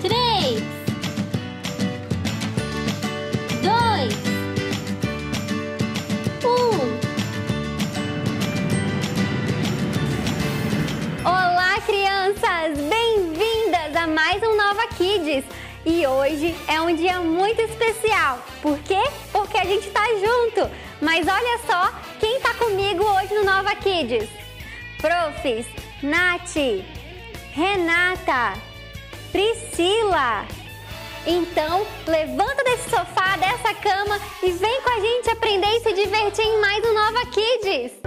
3, 2, 1. Olá, crianças! Bem-vindas a mais um Nova Kids! E hoje é um dia muito especial. Por quê? Porque a gente tá junto. Mas olha só quem tá comigo hoje no Nova Kids. Profs Nath, Renata, Priscila. Então, levanta desse sofá, dessa cama e vem com a gente aprender e se divertir em mais um Nova Kids.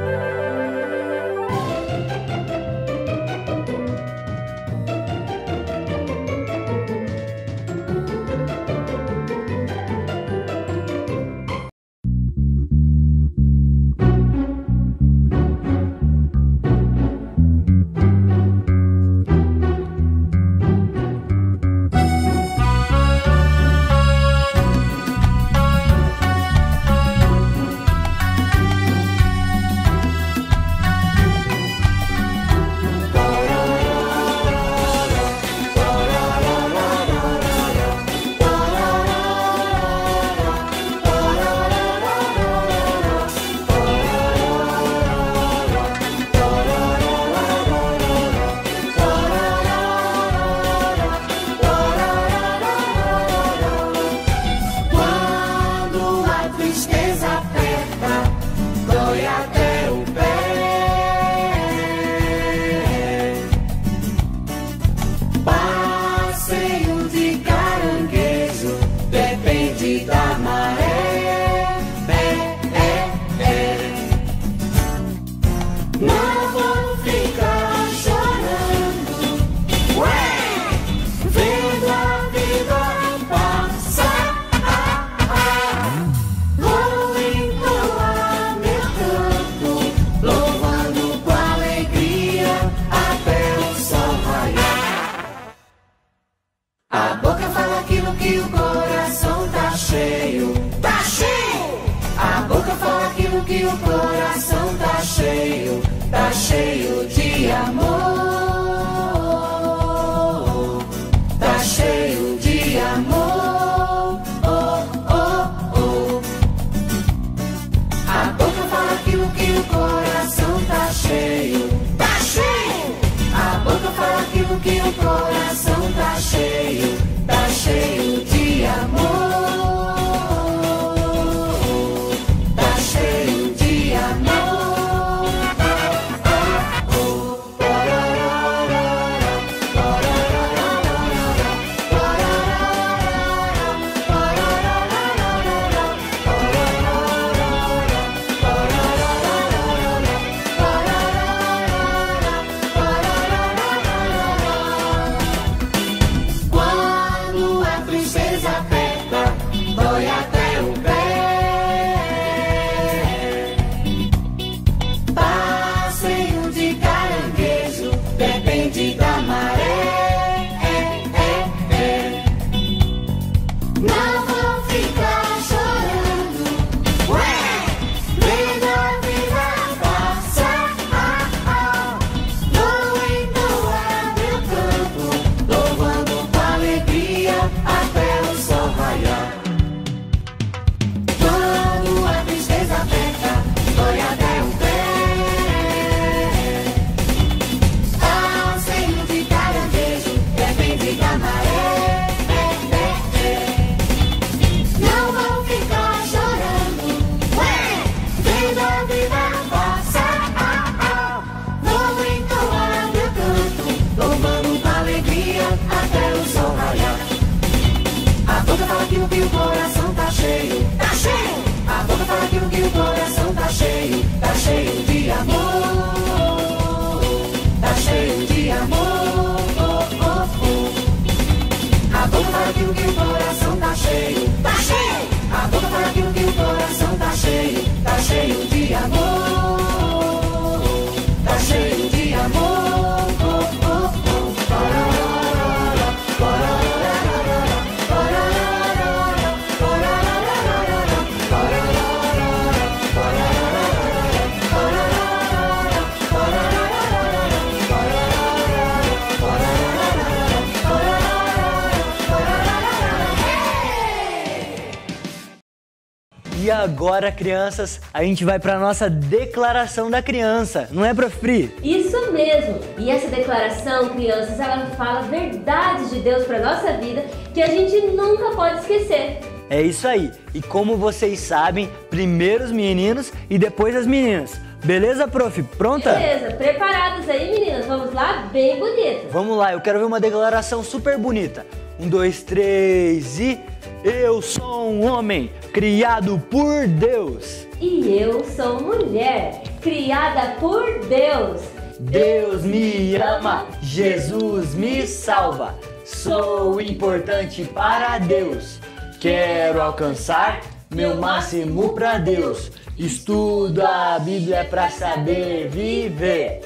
agora, crianças, a gente vai para nossa declaração da criança, não é, Prof. Pri? Isso mesmo! E essa declaração, crianças, ela fala verdades de Deus para nossa vida que a gente nunca pode esquecer. É isso aí. E como vocês sabem, primeiro os meninos e depois as meninas. Beleza, prof? Pronta? Beleza, preparadas aí, meninas? Vamos lá, bem bonito. Vamos lá, eu quero ver uma declaração super bonita. 1, 2, 3 e... Eu sou um homem criado por Deus. E eu sou mulher criada por Deus. Deus me ama, Jesus me salva. Sou importante para Deus. Quero alcançar meu máximo para Deus. Estudo a Bíblia para saber viver.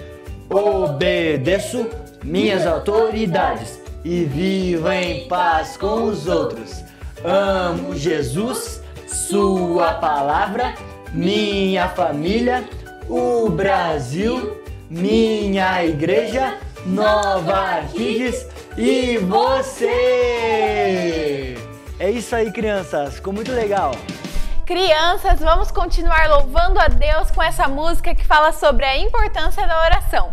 Obedeço minhas autoridades e vivo em paz com os outros. Amo Jesus, sua palavra, minha família, o Brasil, minha igreja, Nova Kids e você! É isso aí, crianças, ficou muito legal. Crianças, vamos continuar louvando a Deus com essa música que fala sobre a importância da oração.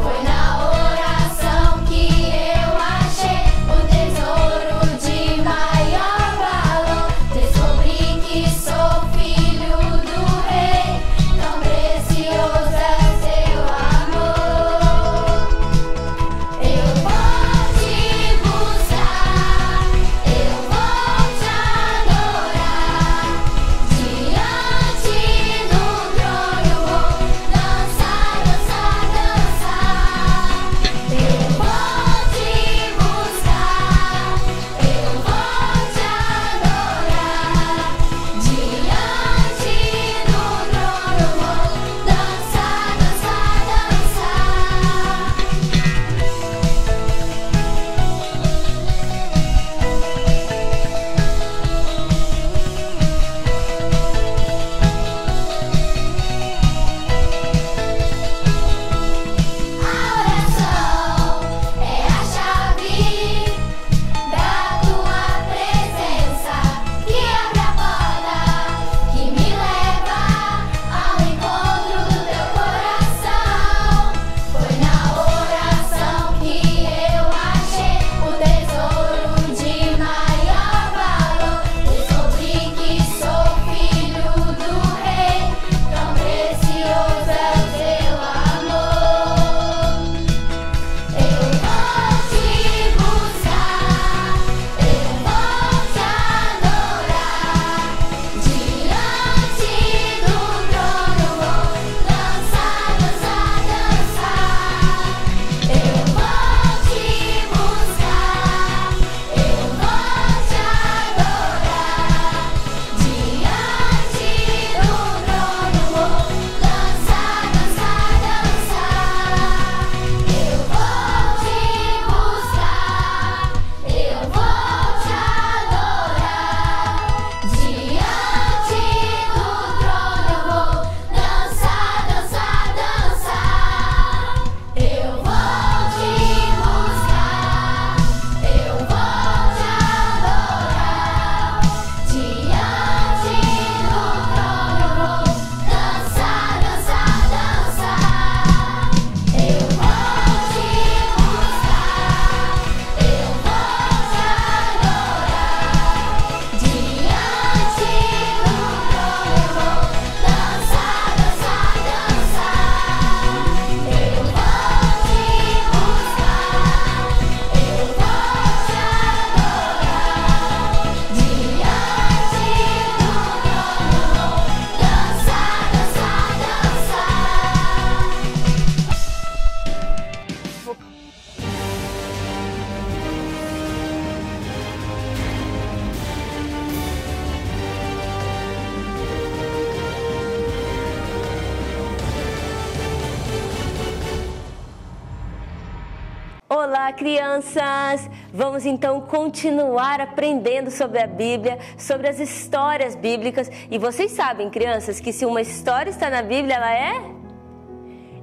Foi na oração que Olá, crianças! Vamos então continuar aprendendo sobre a Bíblia, sobre as histórias bíblicas. E vocês sabem, crianças, que se uma história está na Bíblia, ela é...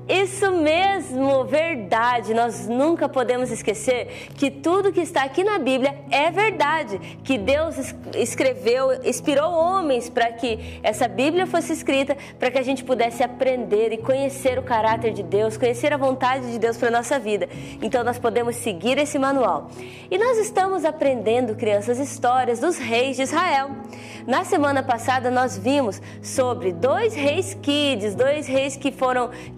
Isso mesmo, verdade. Nós nunca podemos esquecer que tudo que está aqui na Bíblia é verdade. Que Deus escreveu, inspirou homens para que essa Bíblia fosse escrita, para que a gente pudesse aprender e conhecer o caráter de Deus, conhecer a vontade de Deus para a nossa vida. Então nós podemos seguir esse manual. E nós estamos aprendendo, crianças, histórias dos reis de Israel. Na semana passada nós vimos sobre 2 reis kids, 2 reis que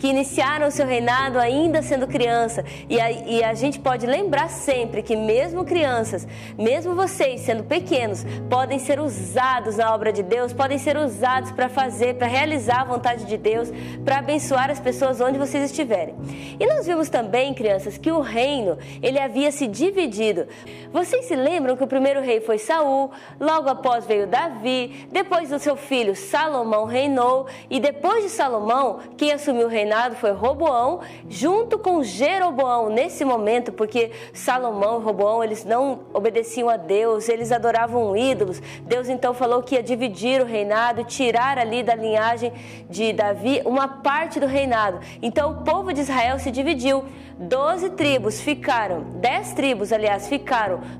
iniciaram o seu reinado ainda sendo criança. E a gente pode lembrar sempre que mesmo crianças, mesmo vocês sendo pequenos, podem ser usados na obra de Deus, podem ser usados para realizar a vontade de Deus, para abençoar as pessoas onde vocês estiverem. E nós vimos também, crianças, que o reino, ele havia se dividido. Vocês se lembram que o primeiro rei foi Saul, logo após veio Davi, depois do seu filho Salomão reinou, e depois de Salomão, quem assumiu o reinado foi Roboão, junto com Jeroboão nesse momento, porque Salomão e Roboão, eles não obedeciam a Deus, eles adoravam ídolos. Deus então falou que ia dividir o reinado, tirar ali da linhagem de Davi uma parte do reinado. Então o povo de Israel se dividiu. 10 tribos ficaram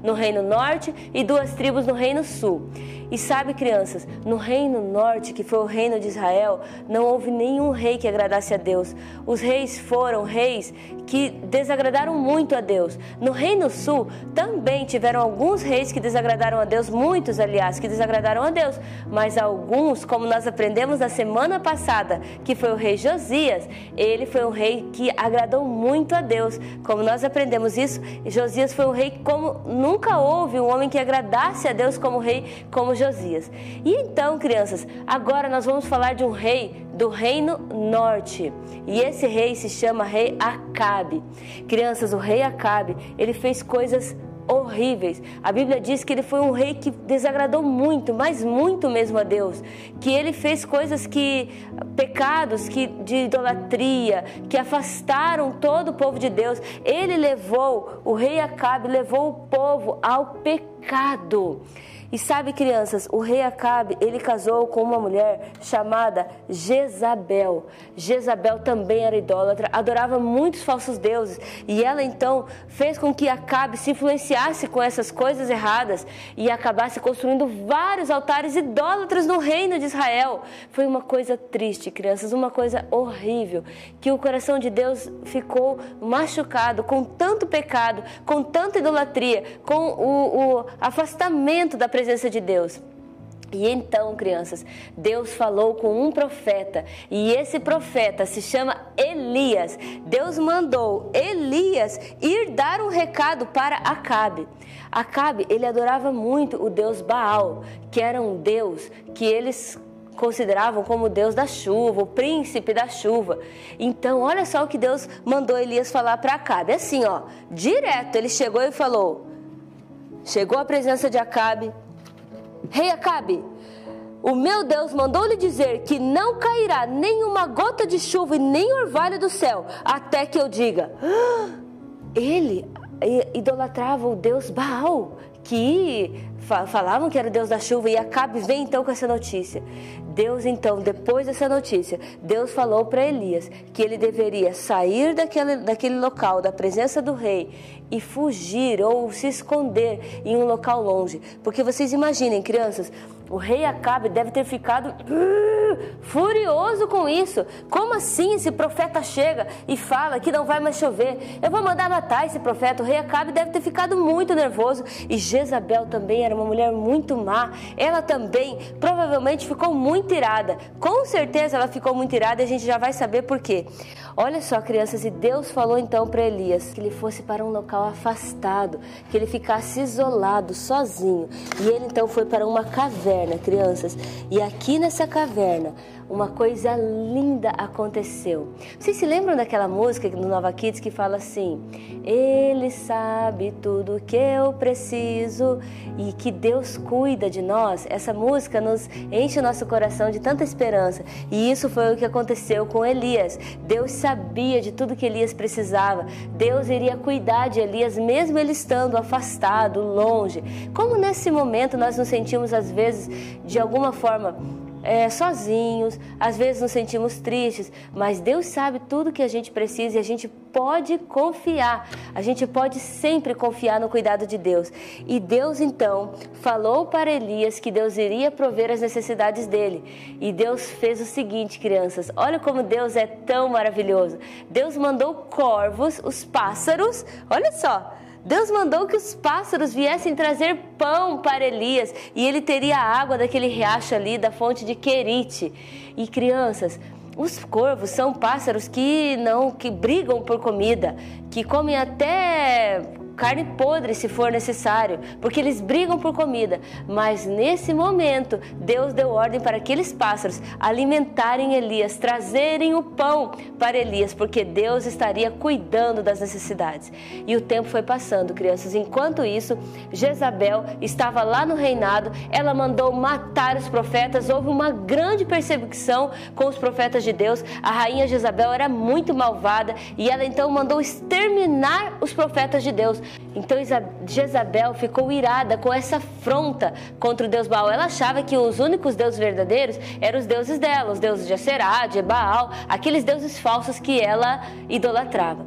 no reino norte e 2 tribos no reino sul. E sabe, crianças, no reino norte, que foi o reino de Israel, não houve nenhum rei que agradasse a Deus. Os reis foram reis que desagradaram muito a Deus. No reino sul também tiveram alguns reis que desagradaram a Deus, muitos, aliás, que desagradaram a Deus. Mas alguns, como nós aprendemos na semana passada, que foi o rei Josias, ele foi um rei que agradou muito a Deus. Como nós aprendemos isso, Josias foi um rei como nunca houve um homem que agradasse a Deus como rei, como Josias. E então, crianças, agora nós vamos falar de um rei do reino norte. E esse rei se chama rei Acabe. Crianças, o rei Acabe, ele fez coisas horríveis. A Bíblia diz que ele foi um rei que desagradou muito, mas muito mesmo a Deus. Que ele fez pecados de idolatria, que afastaram todo o povo de Deus. O rei Acabe levou o povo ao pecado. E sabe, crianças, o rei Acabe, ele casou com uma mulher chamada Jezabel. Jezabel também era idólatra, adorava muitos falsos deuses. E ela então fez com que Acabe se influenciasse com essas coisas erradas e acabasse construindo vários altares idólatras no reino de Israel. Foi uma coisa triste, crianças, uma coisa horrível, que o coração de Deus ficou machucado com tanto pecado, com tanta idolatria, com o afastamento da presença de Deus. E então, crianças, Deus falou com um profeta, e esse profeta se chama Elias. Deus mandou Elias ir dar um recado para Acabe. Acabe, ele adorava muito o deus Baal, que era um deus que eles consideravam como o Deus da chuva, o príncipe da chuva. Então, olha só o que Deus mandou Elias falar para Acabe. Assim, direto, ele chegou e falou, chegou à presença de Acabe: Rei Acabe, o meu Deus mandou lhe dizer que não cairá nenhuma gota de chuva e nem orvalho do céu, até que eu diga. Ele idolatrava o deus Baal, que falavam que era o deus da chuva, e Acabe vem então com essa notícia. Deus então, depois dessa notícia, Deus falou para Elias que ele deveria sair daquele local, da presença do rei, e fugir ou se esconder em um local longe. Porque vocês imaginem, crianças, o rei Acabe deve ter ficado furioso com isso. Como assim esse profeta chega e fala que não vai mais chover? Eu vou mandar matar esse profeta. O rei Acabe deve ter ficado muito nervoso. E Jezabel também era uma mulher muito má. Ela também provavelmente ficou muito irada. Com certeza ela ficou muito irada, e a gente já vai saber por quê. Olha só, crianças, e Deus falou então para Elias que ele fosse para um local afastado, que ele ficasse isolado, sozinho. E ele então foi para uma caverna, crianças. E aqui nessa caverna, uma coisa linda aconteceu. Vocês se lembram daquela música no Nova Kids que fala assim: Ele sabe tudo que eu preciso e que Deus cuida de nós? Essa música nos enche o nosso coração de tanta esperança. E isso foi o que aconteceu com Elias. Deus sabia de tudo que Elias precisava. Deus iria cuidar de Elias, mesmo ele estando afastado, longe. Como nesse momento nós nos sentimos às vezes de alguma forma sozinhos, às vezes nos sentimos tristes, mas Deus sabe tudo que a gente precisa e a gente pode confiar, a gente pode sempre confiar no cuidado de Deus. E Deus então falou para Elias que Deus iria prover as necessidades dele. E Deus fez o seguinte, crianças, olha como Deus é tão maravilhoso. Deus mandou corvos, os pássaros, olha só, Deus mandou que os pássaros viessem trazer pão para Elias e ele teria água daquele riacho ali, da fonte de Querite. E crianças, os corvos são pássaros que brigam por comida, que comem até carne podre se for necessário, porque eles brigam por comida. Mas nesse momento, Deus deu ordem para aqueles pássaros alimentarem Elias, trazerem o pão para Elias, porque Deus estaria cuidando das necessidades. E o tempo foi passando, crianças. Enquanto isso, Jezabel estava lá no reinado, ela mandou matar os profetas, houve uma grande perseguição com os profetas de Deus. A rainha Jezabel era muito malvada e ela então mandou exterminar os profetas de Deus. Então Jezabel ficou irada com essa afronta contra o Deus Baal. Ela achava que os únicos deuses verdadeiros eram os deuses dela, os deuses de Aserá, de Baal, aqueles deuses falsos que ela idolatrava.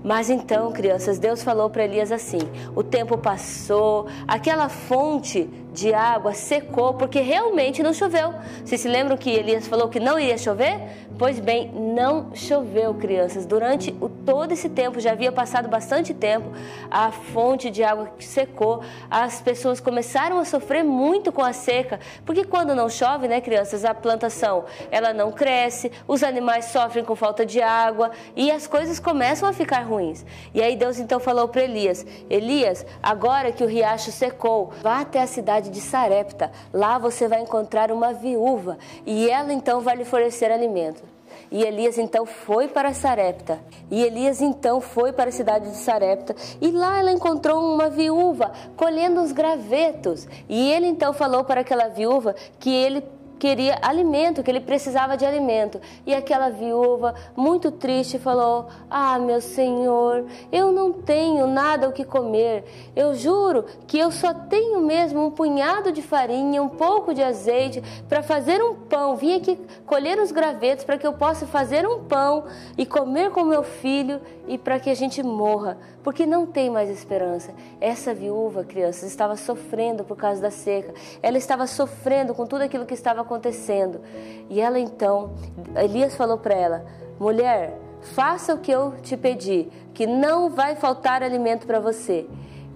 Mas então, crianças, Deus falou para Elias assim: o tempo passou, aquela fonte de água secou porque realmente não choveu. Vocês se lembram que Elias falou que não iria chover? Pois bem, não choveu, crianças. Durante todo esse tempo, já havia passado bastante tempo, a fonte de água secou, as pessoas começaram a sofrer muito com a seca, porque quando não chove, né, crianças, a plantação ela não cresce, os animais sofrem com falta de água e as coisas começam a ficar ruins. E aí Deus então falou para Elias: Elias, agora que o riacho secou, vá até a cidade de Sarepta, lá você vai encontrar uma viúva e ela então vai lhe fornecer alimento. E Elias então foi para Sarepta. E Elias então foi para a cidade de Sarepta. E lá ela encontrou uma viúva colhendo os gravetos. E ele então falou para aquela viúva que ele queria alimento, que ele precisava de alimento. E aquela viúva, muito triste, falou: ah, meu senhor, eu não tenho nada o que comer. Eu juro que eu só tenho mesmo um punhado de farinha, um pouco de azeite para fazer um pão. Vim aqui colher os gravetos para que eu possa fazer um pão e comer com meu filho e para que a gente morra, porque não tem mais esperança. Essa viúva, crianças, estava sofrendo por causa da seca. Ela estava sofrendo com tudo aquilo que estava acontecendo. E ela então, Elias falou para ela: mulher, faça o que eu te pedi, que não vai faltar alimento para você.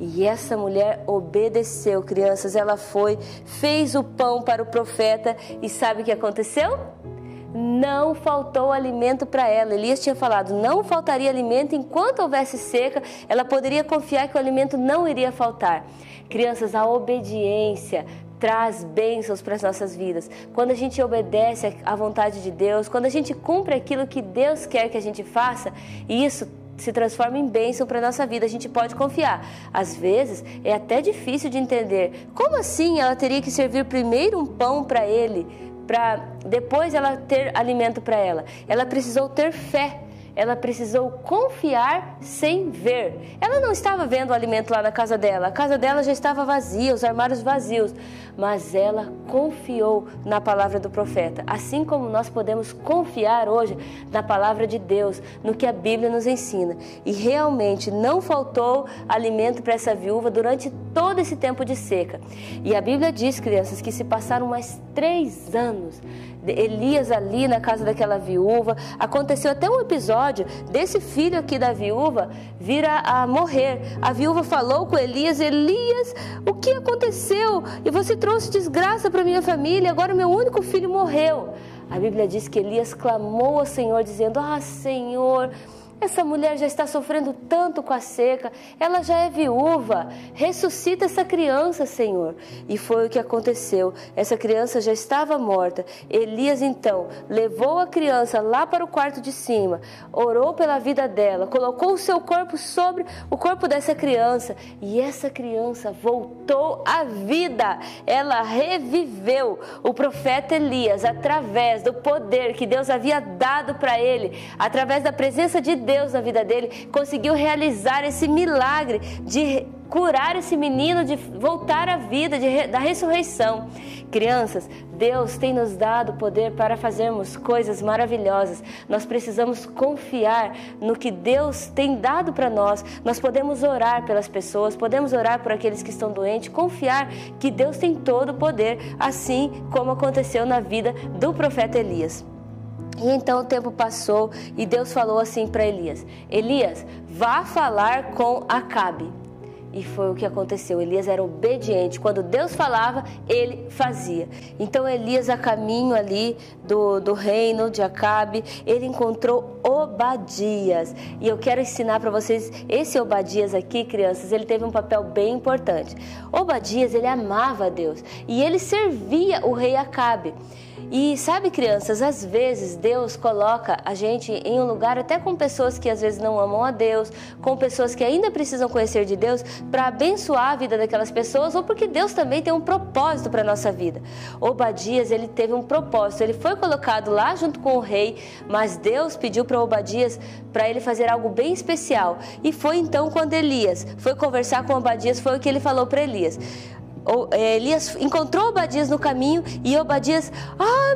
E essa mulher obedeceu, crianças. Ela foi, fez o pão para o profeta e sabe o que aconteceu? Não faltou alimento para ela. Elias tinha falado: não faltaria alimento enquanto houvesse seca. Ela poderia confiar que o alimento não iria faltar. Crianças, a obediência traz bênçãos para as nossas vidas. Quando a gente obedece à vontade de Deus, quando a gente cumpre aquilo que Deus quer que a gente faça, isso se transforma em bênção para a nossa vida. A gente pode confiar. Às vezes é até difícil de entender. Como assim ela teria que servir primeiro um pão para ele, para depois ela ter alimento para ela? Ela precisou ter fé. Ela precisou confiar sem ver. Ela não estava vendo o alimento lá na casa dela. A casa dela já estava vazia, os armários vazios. Mas ela confiou na palavra do profeta. Assim como nós podemos confiar hoje na palavra de Deus, no que a Bíblia nos ensina. E realmente não faltou alimento para essa viúva durante todo esse tempo de seca. E a Bíblia diz, crianças, que se passaram mais 3 anos. Elias ali na casa daquela viúva. Aconteceu até um episódio desse filho aqui da viúva vir a morrer. A viúva falou com Elias: Elias, o que aconteceu? E você trouxe desgraça para minha família, agora meu único filho morreu. A Bíblia diz que Elias clamou ao Senhor dizendo: ah, Senhor, Essa mulher já está sofrendo tanto com a seca, ela já é viúva, ressuscita essa criança, Senhor. E foi o que aconteceu, essa criança já estava morta. Elias então levou a criança lá para o quarto de cima, orou pela vida dela, colocou o seu corpo sobre o corpo dessa criança e essa criança voltou à vida, ela reviveu. O profeta Elias, através do poder que Deus havia dado para ele, através da presença de Deus na vida dele, conseguiu realizar esse milagre de curar esse menino, de voltar à vida, da ressurreição. Crianças, Deus tem nos dado poder para fazermos coisas maravilhosas. Nós precisamos confiar no que Deus tem dado para nós. Nós podemos orar pelas pessoas, podemos orar por aqueles que estão doentes, confiar que Deus tem todo o poder, assim como aconteceu na vida do profeta Elias. E então o tempo passou e Deus falou assim para Elias: Elias, vá falar com Acabe. E foi o que aconteceu. Elias era obediente. Quando Deus falava, ele fazia. Então Elias, a caminho ali do reino de Acabe, ele encontrou Obadias. E eu quero ensinar para vocês, esse Obadias aqui, crianças, ele teve um papel bem importante. Obadias, ele amava a Deus e ele servia o rei Acabe. E sabe, crianças, às vezes Deus coloca a gente em um lugar até com pessoas que às vezes não amam a Deus, com pessoas que ainda precisam conhecer de Deus, para abençoar a vida daquelas pessoas, ou porque Deus também tem um propósito para a nossa vida. Obadias, ele teve um propósito, ele foi colocado lá junto com o rei, mas Deus pediu para Obadias para ele fazer algo bem especial. E foi então quando Elias foi conversar com Obadias, foi o que ele falou para Elias. Elias encontrou Obadias no caminho e Obadias,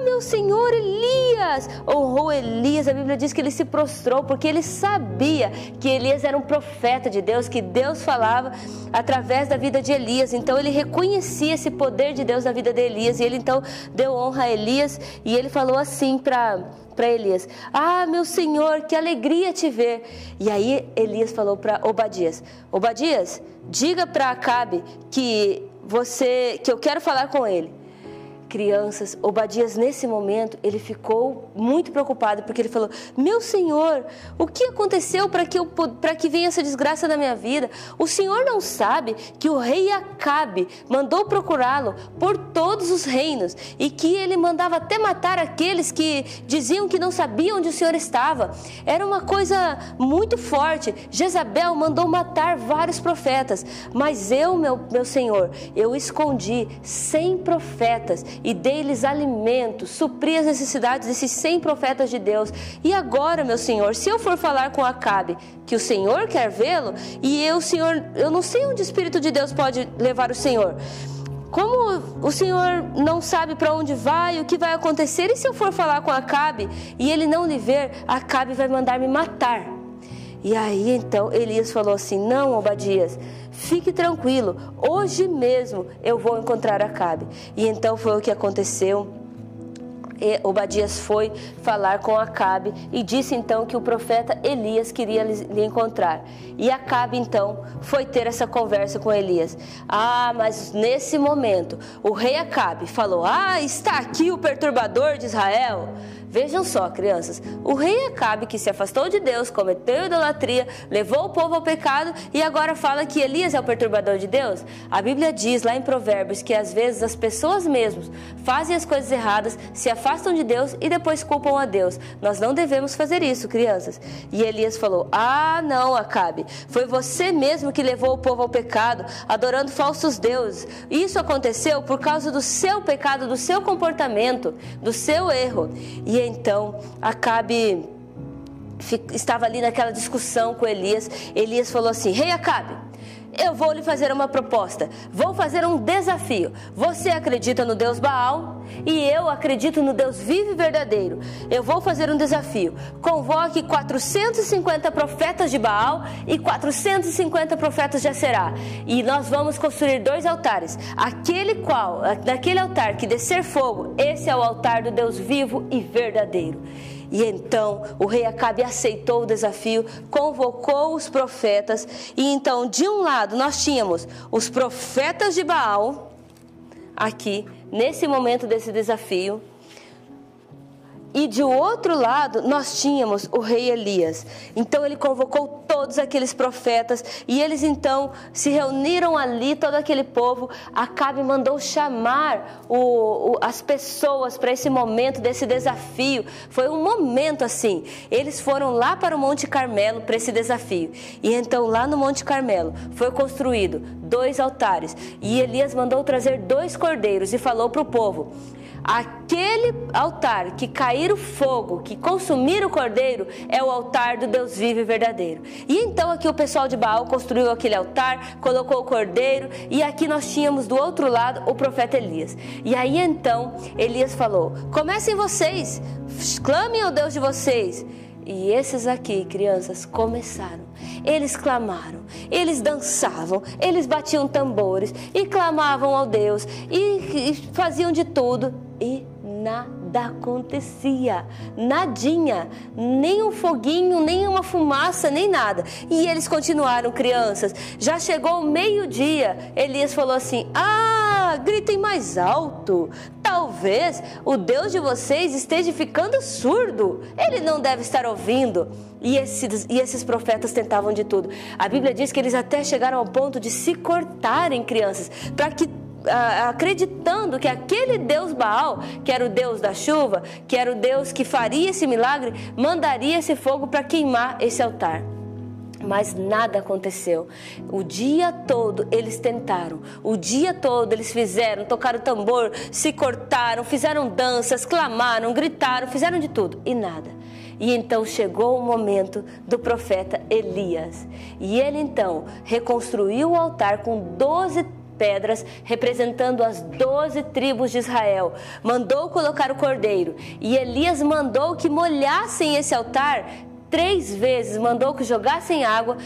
meu senhor Elias, honrou Elias. A Bíblia diz que ele se prostrou porque ele sabia que Elias era um profeta de Deus, que Deus falava através da vida de Elias. Então ele reconhecia esse poder de Deus na vida de Elias e ele então deu honra a Elias e ele falou assim para Elias: meu senhor, que alegria te ver. E aí Elias falou para Obadias: Obadias, diga para Acabe que eu quero falar com ele. Crianças, Obadias nesse momento, ele ficou muito preocupado, porque ele falou: meu senhor, o que aconteceu para que venha essa desgraça na minha vida? O senhor não sabe que o rei Acabe mandou procurá-lo por todos os reinos e que ele mandava até matar aqueles que diziam que não sabiam onde o senhor estava? Era uma coisa muito forte. Jezabel mandou matar vários profetas, mas eu, meu senhor, eu escondi 100 profetas e dei-lhes alimento, supri as necessidades desses 100 profetas de Deus. E agora, meu senhor, se eu for falar com Acabe que o senhor quer vê-lo, e eu não sei onde o Espírito de Deus pode levar o senhor. Como o senhor não sabe para onde vai, o que vai acontecer, e se eu for falar com Acabe e ele não lhe ver, Acabe vai mandar me matar. E aí então Elias falou assim: não, Obadias, fique tranquilo, hoje mesmo eu vou encontrar Acabe. E então foi o que aconteceu. Obadias foi falar com Acabe e disse então que o profeta Elias queria lhe encontrar. E Acabe então foi ter essa conversa com Elias. Mas nesse momento o rei Acabe falou: está aqui o perturbador de Israel. Vejam só, crianças, o rei Acabe, que se afastou de Deus, cometeu idolatria, levou o povo ao pecado e agora fala que Elias é o perturbador de Deus. A Bíblia diz lá em Provérbios que às vezes as pessoas mesmas fazem as coisas erradas, se afastam de Deus e depois culpam a Deus. Nós não devemos fazer isso, crianças. E Elias falou: não, Acabe, foi você mesmo que levou o povo ao pecado, adorando falsos deuses. Isso aconteceu por causa do seu pecado, do seu comportamento, do seu erro. E então Acabe estava ali naquela discussão com Elias. Elias falou assim: rei Acabe, eu vou lhe fazer uma proposta, vou fazer um desafio. Você acredita no Deus Baal e eu acredito no Deus vivo e verdadeiro. Eu vou fazer um desafio: convoque 450 profetas de Baal e 450 profetas de Aserá, e nós vamos construir 2 altares. Naquele altar que descer fogo, esse é o altar do Deus vivo e verdadeiro. E então o rei Acabe aceitou o desafio, convocou os profetas. E então de um lado nós tínhamos os profetas de Baal, aqui nesse momento desse desafio, E de outro lado, nós tínhamos o rei Elias. Então ele convocou todos aqueles profetas e eles então se reuniram ali, todo aquele povo. Acabe mandou chamar as pessoas para esse momento desse desafio. Foi um momento assim. Eles foram lá para o Monte Carmelo para esse desafio. E então lá no Monte Carmelo foi construído 2 altares. E Elias mandou trazer 2 cordeiros e falou para o povo: aquele altar que cair o fogo, que consumir o cordeiro, é o altar do Deus vivo e verdadeiro. E então aqui o pessoal de Baal construiu aquele altar, colocou o cordeiro, e aqui nós tínhamos do outro lado o profeta Elias. E aí então Elias falou: comecem vocês, clamem ao Deus de vocês. E esses aqui, crianças, começaram. Eles clamaram, eles dançavam, eles batiam tambores e clamavam ao Deus e faziam de tudo e nada acontecia, nadinha, nem um foguinho, nem uma fumaça, nem nada. E eles continuaram, crianças. Já chegou o meio-dia, Elias falou assim: gritem mais alto. Talvez o Deus de vocês esteja ficando surdo. Ele não deve estar ouvindo. E esses profetas tentavam de tudo. A Bíblia diz que eles até chegaram ao ponto de se cortarem, crianças, para que acreditando que aquele Deus Baal, que era o Deus da chuva, que era o Deus que faria esse milagre, mandaria esse fogo para queimar esse altar. Mas nada aconteceu. O dia todo eles tentaram, o dia todo eles fizeram, tocaram tambor, se cortaram, fizeram danças, clamaram, gritaram, fizeram de tudo e nada. E então chegou o momento do profeta Elias. E ele então reconstruiu o altar com 12 pedras representando as 12 tribos de Israel. Mandou colocar o cordeiro. E Elias mandou que molhassem esse altar 3 vezes, mandou que jogassem água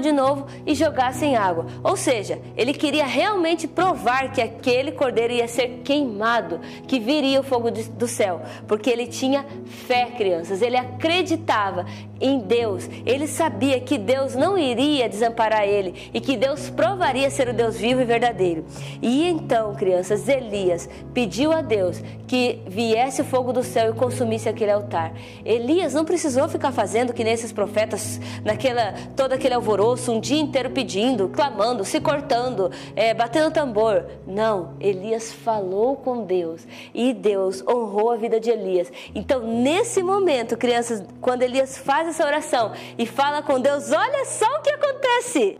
de novo e jogassem água. Ou seja, ele queria realmente provar que aquele cordeiro ia ser queimado, que viria o fogo do céu, porque ele tinha fé, crianças, ele acreditava em Deus, ele sabia que Deus não iria desamparar ele e que Deus provaria ser o Deus vivo e verdadeiro. E então, crianças, Elias pediu a Deus que viesse o fogo do céu e consumisse aquele altar. Elias não precisou ficar fazendo que nem esses profetas, todo aquele alvoroço, um dia inteiro pedindo, clamando, se cortando, batendo tambor. Não, Elias falou com Deus e Deus honrou a vida de Elias. Então, nesse momento, crianças, quando Elias faz essa oração e fala com Deus, olha só o que acontece.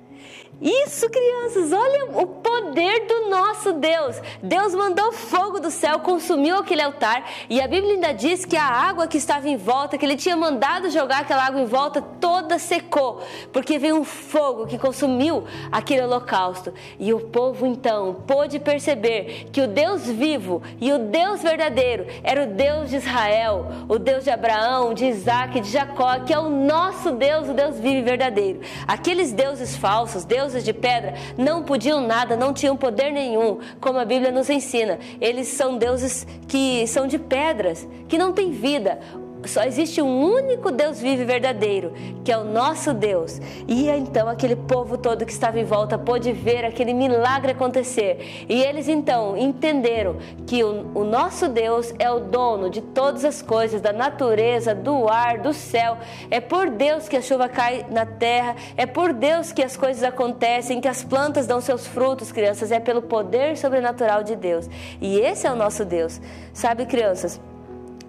Isso, crianças, olha o poder do nosso Deus. Deus mandou fogo do céu, consumiu aquele altar, e a Bíblia ainda diz que a água que estava em volta, que ele tinha mandado jogar aquela água em volta, toda secou, porque veio um fogo que consumiu aquele holocausto. E o povo então pôde perceber que o Deus vivo e o Deus verdadeiro era o Deus de Israel, o Deus de Abraão, de Isaac, de Jacó, que é o nosso Deus, o Deus vivo e verdadeiro. Aqueles deuses falsos, deuses de pedra, não podiam nada, não tinham poder nenhum, como a Bíblia nos ensina. Eles são deuses que são de pedras, que não têm vida. Só existe um único Deus vivo e verdadeiro, que é o nosso Deus. E então aquele povo todo que estava em volta pôde ver aquele milagre acontecer. E eles então entenderam que o nosso Deus é o dono de todas as coisas, da natureza, do ar, do céu. É por Deus que a chuva cai na terra, é por Deus que as coisas acontecem, que as plantas dão seus frutos, crianças. É pelo poder sobrenatural de Deus. E esse é o nosso Deus. Sabe, crianças?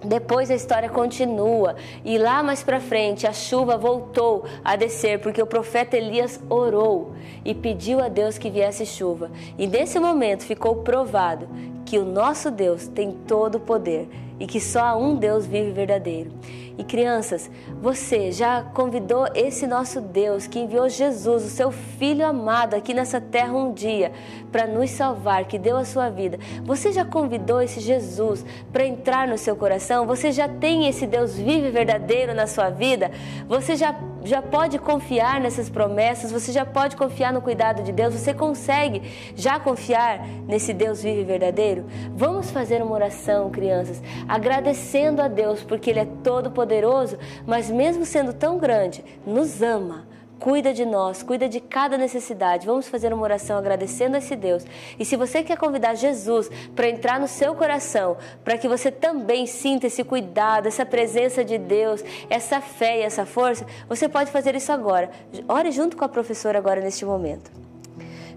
Depois a história continua e lá mais pra frente a chuva voltou a descer porque o profeta Elias orou e pediu a Deus que viesse chuva. E nesse momento ficou provado que o nosso Deus tem todo o poder e que só há um Deus vivo e verdadeiro. E crianças, você já convidou esse nosso Deus que enviou Jesus, o seu Filho amado, aqui nessa terra um dia para nos salvar, que deu a sua vida? Você já convidou esse Jesus para entrar no seu coração? Você já tem esse Deus vivo e verdadeiro na sua vida? Você já pode confiar nessas promessas? Você já pode confiar no cuidado de Deus? Você consegue já confiar nesse Deus vivo e verdadeiro? Vamos fazer uma oração, crianças, agradecendo a Deus porque Ele é todo poderoso, mas mesmo sendo tão grande, nos ama cuida de nós, cuida de cada necessidade. Vamos fazer uma oração agradecendo a esse Deus. E se você quer convidar Jesus para entrar no seu coração, para que você também sinta esse cuidado, essa presença de Deus, essa fé e essa força, você pode fazer isso agora. Ore junto com a professora agora neste momento.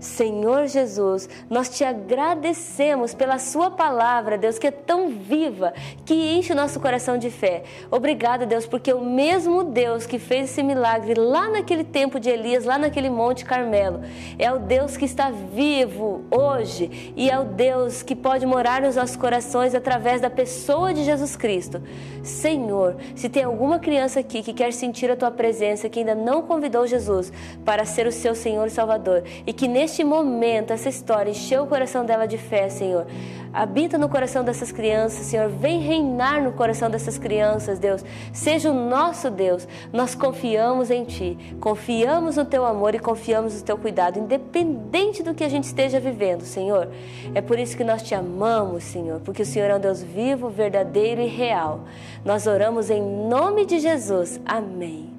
Senhor Jesus, nós te agradecemos pela sua palavra, Deus, que é tão viva, que enche o nosso coração de fé. Obrigado, Deus, porque o mesmo Deus que fez esse milagre lá naquele tempo de Elias, lá naquele Monte Carmelo, é o Deus que está vivo hoje e é o Deus que pode morar nos nossos corações através da pessoa de Jesus Cristo. Senhor, se tem alguma criança aqui que quer sentir a tua presença, que ainda não convidou Jesus para ser o seu Senhor e Salvador, e que neste momento essa história encheu o coração dela de fé, Senhor, habita no coração dessas crianças, Senhor, vem reinar no coração dessas crianças, Deus, seja o nosso Deus. Nós confiamos em Ti, confiamos no Teu amor e confiamos no Teu cuidado, independente do que a gente esteja vivendo, Senhor. É por isso que nós Te amamos, Senhor, porque o Senhor é um Deus vivo, verdadeiro e real. Nós oramos em nome de Jesus. Amém.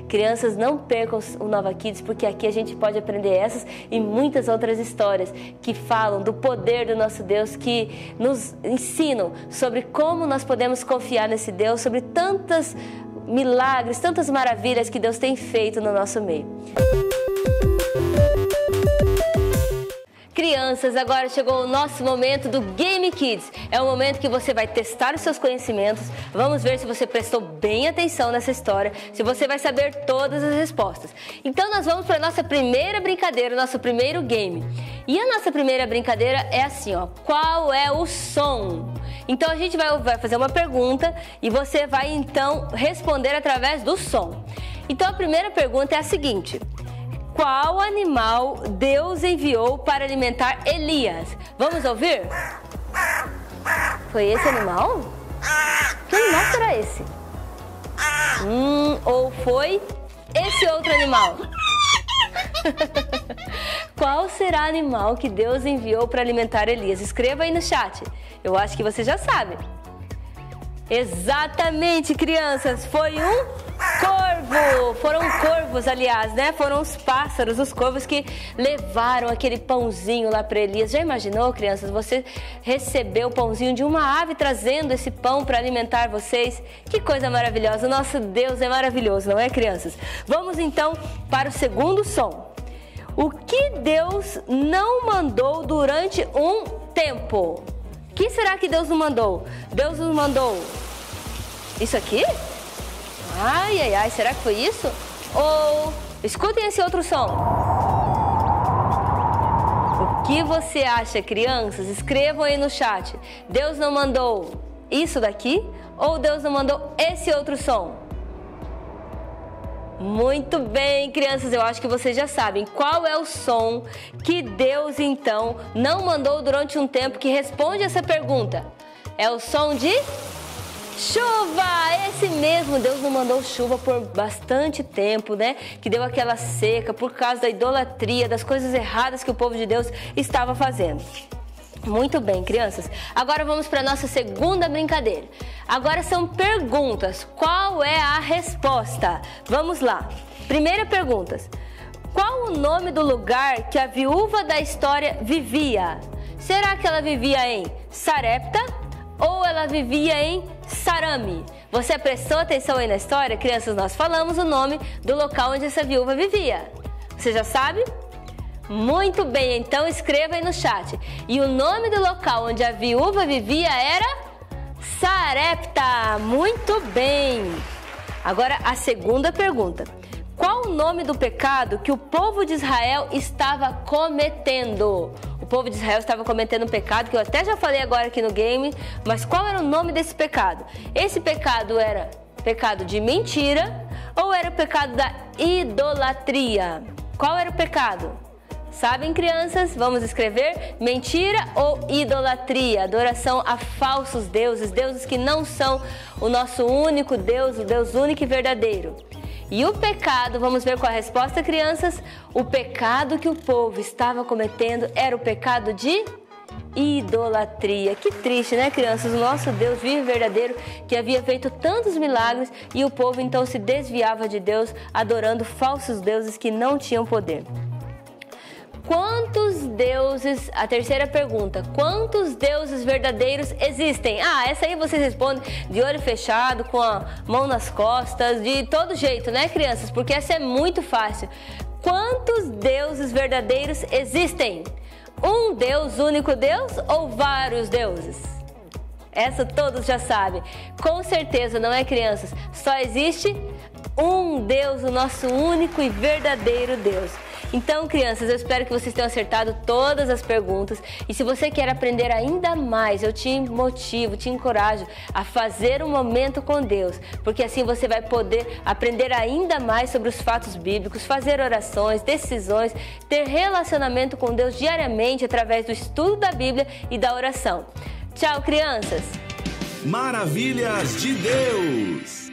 Crianças, não percam o Nova Kids, porque aqui a gente pode aprender essas e muitas outras histórias que falam do poder do nosso Deus, que nos ensinam sobre como nós podemos confiar nesse Deus, sobre tantos milagres, tantas maravilhas que Deus tem feito no nosso meio. Crianças, agora chegou o nosso momento do Game Kids. É o momento que você vai testar os seus conhecimentos. Vamos ver se você prestou bem atenção nessa história, se você vai saber todas as respostas. Então nós vamos para a nossa primeira brincadeira, o nosso primeiro game. E a nossa primeira brincadeira é assim, ó. Qual é o som? Então a gente vai fazer uma pergunta e você vai então responder através do som. Então a primeira pergunta é a seguinte: qual animal Deus enviou para alimentar Elias? Vamos ouvir? Foi esse animal? Que animal será esse? Ou foi esse outro animal? Qual será o animal que Deus enviou para alimentar Elias? Escreva aí no chat. Eu acho que você já sabe. Exatamente, crianças, foi um corvo. Foram corvos, aliás, né? Foram os pássaros, os corvos que levaram aquele pãozinho lá para Elias. Já imaginou, crianças, você recebeu o pãozinho de uma ave trazendo esse pão para alimentar vocês? Que coisa maravilhosa! O nosso Deus é maravilhoso, não é, crianças? Vamos então para o segundo som. O que Deus não mandou durante um tempo? O que será que Deus não mandou? Deus nos mandou isso aqui? Ai, ai, ai, será que foi isso? Ou, escutem esse outro som. O que você acha, crianças? Escrevam aí no chat. Deus não mandou isso daqui? Ou Deus não mandou esse outro som? Muito bem, crianças, eu acho que vocês já sabem qual é o som que Deus, então, não mandou durante um tempo, que responde essa pergunta. É o som de chuva! Esse mesmo, Deus não mandou chuva por bastante tempo, né? Que deu aquela seca por causa da idolatria, das coisas erradas que o povo de Deus estava fazendo. Muito bem, crianças. Agora vamos para a nossa segunda brincadeira. Agora são perguntas. Qual é a resposta? Vamos lá. Primeira pergunta. Qual o nome do lugar que a viúva da história vivia? Será que ela vivia em Sarepta ou ela vivia em Sarami? Você prestou atenção aí na história? Crianças, nós falamos o nome do local onde essa viúva vivia. Você já sabe? Muito bem, então escreva aí no chat. E o nome do local onde a viúva vivia era Sarepta. Muito bem. Agora a segunda pergunta. Qual o nome do pecado que o povo de Israel estava cometendo? O povo de Israel estava cometendo um pecado que eu até já falei agora aqui no game, mas qual era o nome desse pecado? Esse pecado era pecado de mentira ou era o pecado da idolatria? Qual era o pecado? Sabem, crianças? Vamos escrever: mentira ou idolatria, adoração a falsos deuses, deuses que não são o nosso único Deus, o Deus único e verdadeiro. E o pecado, vamos ver qual a resposta, crianças? O pecado que o povo estava cometendo era o pecado de idolatria. Que triste, né, crianças? O nosso Deus vivo e verdadeiro, que havia feito tantos milagres, e o povo então se desviava de Deus, adorando falsos deuses que não tinham poder. Quantos deuses, a terceira pergunta, quantos deuses verdadeiros existem? Essa aí vocês respondem de olho fechado, com a mão nas costas, de todo jeito, né, crianças? Porque essa é muito fácil. Quantos deuses verdadeiros existem? Um Deus, único Deus ou vários deuses? Essa todos já sabem. Com certeza, não é, crianças? Só existe um Deus, o nosso único e verdadeiro Deus. Então, crianças, eu espero que vocês tenham acertado todas as perguntas. E se você quer aprender ainda mais, eu te motivo, te encorajo a fazer um momento com Deus, porque assim você vai poder aprender ainda mais sobre os fatos bíblicos, fazer orações, decisões, ter relacionamento com Deus diariamente através do estudo da Bíblia e da oração. Tchau, crianças! Maravilhas de Deus!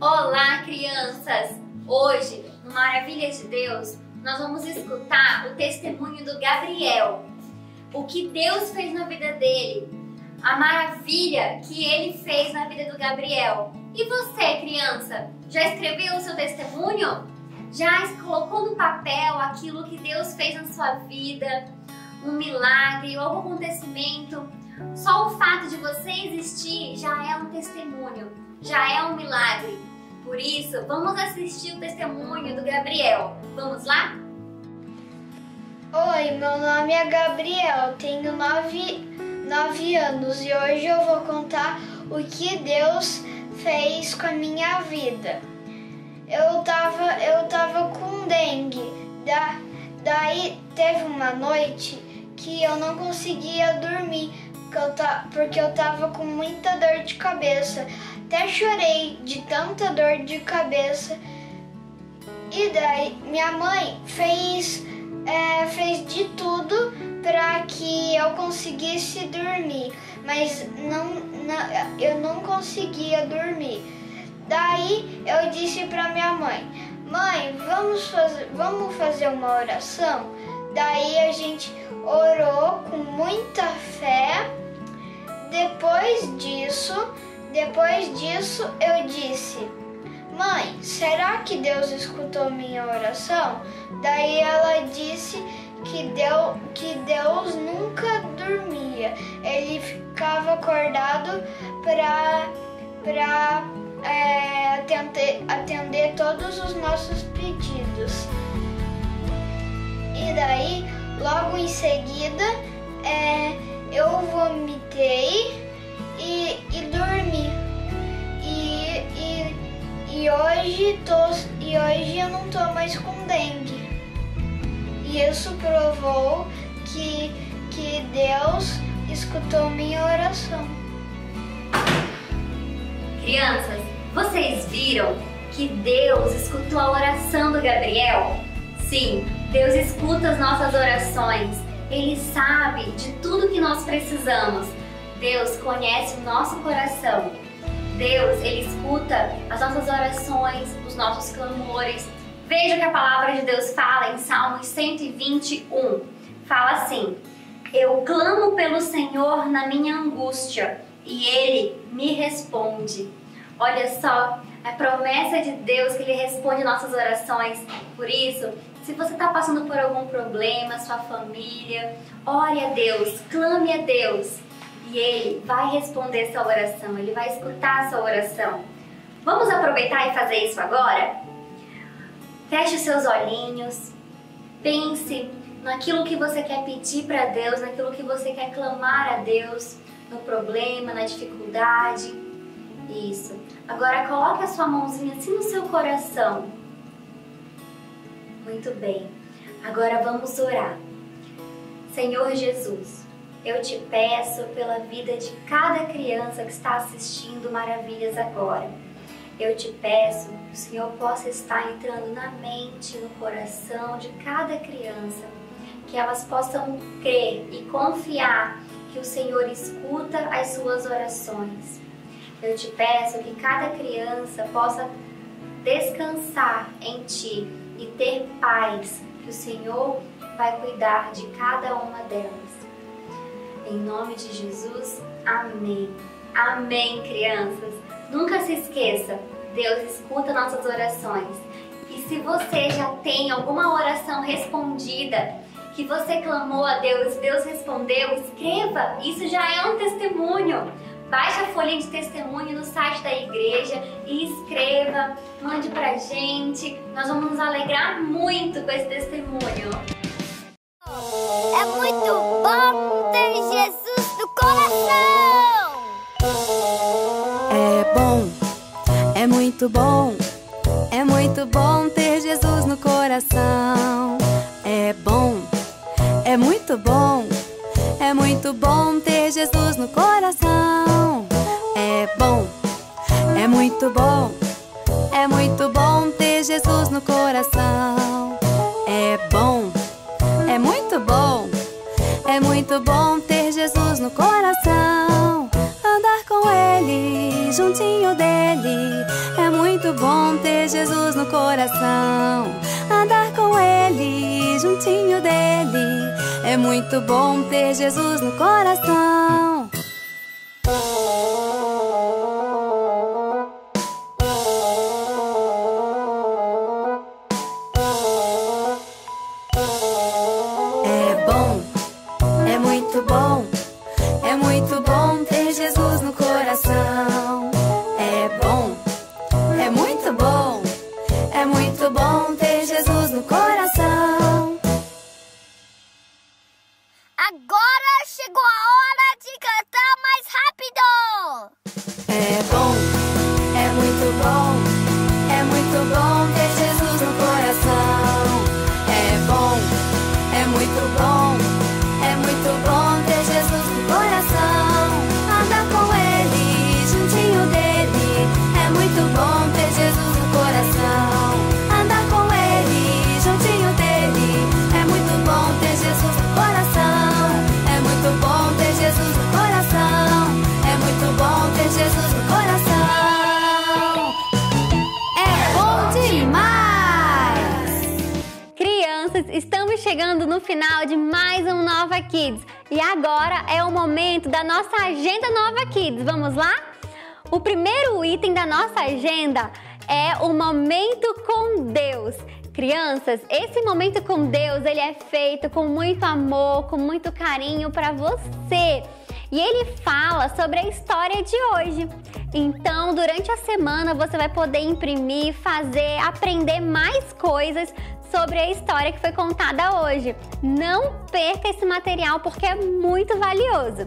Olá, crianças! Hoje, no Maravilhas de Deus, nós vamos escutar o testemunho do Gabriel. O que Deus fez na vida dele, a maravilha que ele fez na vida do Gabriel. E você, criança, já escreveu o seu testemunho? Já colocou no papel aquilo que Deus fez na sua vida? Um milagre ou algum acontecimento? Só o fato de você existir já é um testemunho, já é um milagre. Por isso, vamos assistir o testemunho do Gabriel. Vamos lá? Oi, meu nome é Gabriel, tenho 9 anos e hoje eu vou contar o que Deus fez com a minha vida. Eu tava com dengue, daí teve uma noite que eu não conseguia dormir, porque eu tava com muita dor de cabeça. Até chorei de tanta dor de cabeça. E daí minha mãe fez de tudo para que eu conseguisse dormir, mas eu não conseguia dormir. Daí eu disse para minha mãe: mãe, vamos fazer uma oração? Daí a gente orou com muita fé. Depois disso eu disse: mãe, será que Deus escutou minha oração? Daí ela disse que Deus nunca dormia. Ele ficava acordado para atender todos os nossos pedidos. E daí, logo em seguida, eu vomitei e dormi. E hoje eu não tô mais com dengue. E isso provou que Deus escutou minha oração. Crianças, vocês viram que Deus escutou a oração do Gabriel? Sim, Deus escuta as nossas orações. Ele sabe de tudo que nós precisamos. Deus conhece o nosso coração. Deus, Ele escuta as nossas orações, os nossos clamores. Veja o que a palavra de Deus fala em Salmos 121. Fala assim: eu clamo pelo Senhor na minha angústia e Ele me responde. Olha só, a promessa de Deus que Ele responde nossas orações. Por isso, se você está passando por algum problema, sua família, ore a Deus, clame a Deus. E Ele vai responder sua oração, Ele vai escutar sua oração. Vamos aproveitar e fazer isso agora? Feche os seus olhinhos, pense naquilo que você quer pedir para Deus, naquilo que você quer clamar a Deus, no problema, na dificuldade. Isso. Agora coloque a sua mãozinha assim no seu coração. Muito bem. Agora vamos orar. Senhor Jesus, eu te peço pela vida de cada criança que está assistindo Maravilhas agora. Eu te peço que o Senhor possa estar entrando na mente, no coração de cada criança, que elas possam crer e confiar que o Senhor escuta as suas orações. Eu te peço que cada criança possa descansar em Ti e ter paz, que o Senhor vai cuidar de cada uma delas. Em nome de Jesus, amém. Amém, crianças. Nunca se esqueça, Deus escuta nossas orações. E se você já tem alguma oração respondida, que você clamou a Deus, Deus respondeu, escreva. Isso já é um testemunho. Baixe a folhinha de testemunho no site da igreja e escreva, mande pra gente. Nós vamos nos alegrar muito com esse testemunho. É muito bom ter Jesus no coração! É bom, é muito bom ter Jesus no coração. É bom, é muito bom ter Jesus no coração. É bom, é muito bom ter Jesus no coração. É bom, é muito bom ter Jesus no coração. Andar com Ele, juntinho dele, é muito bom ter Jesus no coração. Andar com Ele, juntinho dele, é muito bom ter Jesus no coração. É bom, é muito bom ter Jesus no coração. É bom, é muito bom ter Jesus no coração. Agora chegou a hora de cantar mais rápido! É bom, é muito bom ter Jesus no coração. É bom, é muito bom ter Jesus no coração. Andar com Ele, juntinho dele, é muito bom ter Jesus no coração. Andar com Ele, juntinho dele, é muito bom ter Jesus no coração. É muito bom ter Jesus no coração. É muito bom ter Jesus no coração. É bom demais! Crianças, estamos chegando no final de mais um Nova Kids. E agora é o momento da nossa Agenda Nova Kids. Vamos lá? O primeiro item da nossa agenda é o Momento com Deus. Crianças, esse momento com Deus, ele é feito com muito amor, com muito carinho para você. E ele fala sobre a história de hoje. Então, durante a semana, você vai poder imprimir, fazer, aprender mais coisas sobre a história que foi contada hoje. Não perca esse material porque é muito valioso.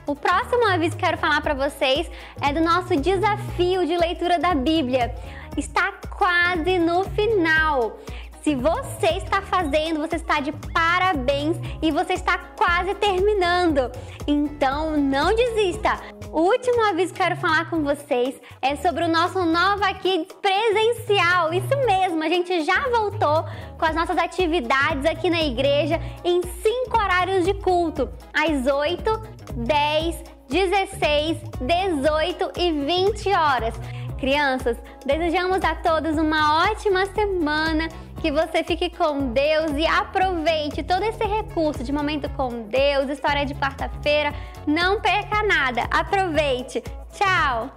O próximo aviso que quero falar para vocês é do nosso desafio de leitura da Bíblia. Está quase no final. Se você está fazendo, você está de parabéns e você está quase terminando. Então não desista. O último aviso que quero falar com vocês é sobre o nosso Nova Kids presencial. Isso mesmo, a gente já voltou com as nossas atividades aqui na igreja em 5 horários de culto. Às 8, 10, 16, 18 e 20 horas. Crianças, desejamos a todos uma ótima semana, que você fique com Deus e aproveite todo esse recurso de Momento com Deus, história de quarta-feira. Não perca nada, aproveite. Tchau!